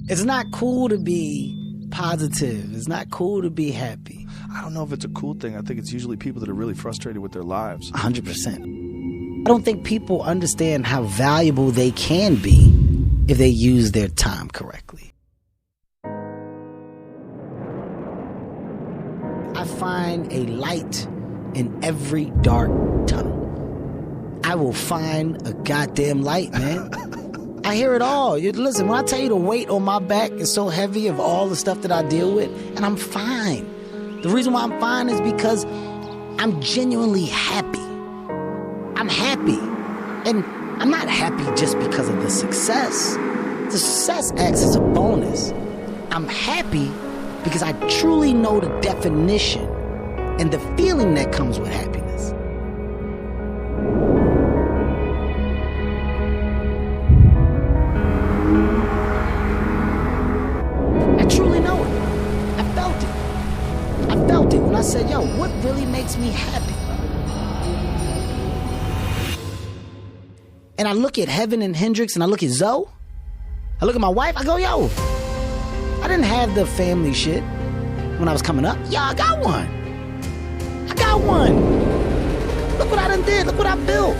It's not cool to be positive. It's not cool to be happy. I don't know if it's a cool thing. I think it's usually people that are really frustrated with their lives. 100%. I don't think people understand how valuable they can be if they use their time correctly. I find a light in every dark tunnel. I will find a goddamn light, man. I hear it all. Listen, when I tell you the weight on my back is so heavy of all the stuff that I deal with, and I'm fine. The reason why I'm fine is because I'm genuinely happy. I'm happy. And I'm not happy just because of the success. The success acts as a bonus. I'm happy because I truly know the definition and the feeling that comes with happiness. I truly know it. I felt it. I felt it when I said, yo, what really makes me happy? And I look at Heaven and Hendrix and I look at Zoe. I look at my wife, I go, yo, I didn't have the family shit when I was coming up. Yo, I got one. I got one. Look what I done did. Look what I built.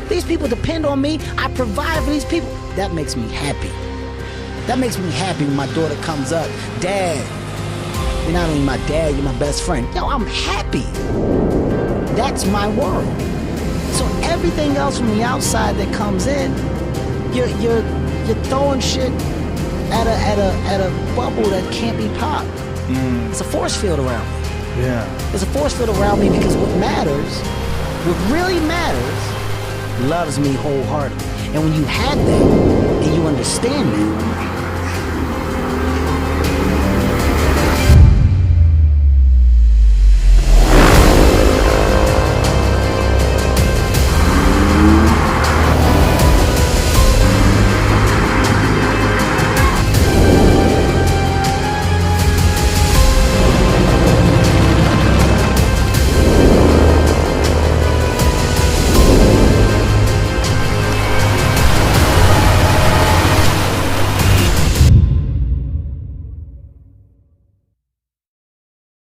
These people depend on me. I provide for these people. That makes me happy. That makes me happy when my daughter comes up. Dad, you're not only my dad, you're my best friend. Yo, I'm happy. That's my world. So everything else from the outside that comes in, you're throwing shit at a bubble that can't be popped. It's a force field around me. Yeah. There's a force field around me because what really matters, loves me wholeheartedly. And when you have that and you understand that,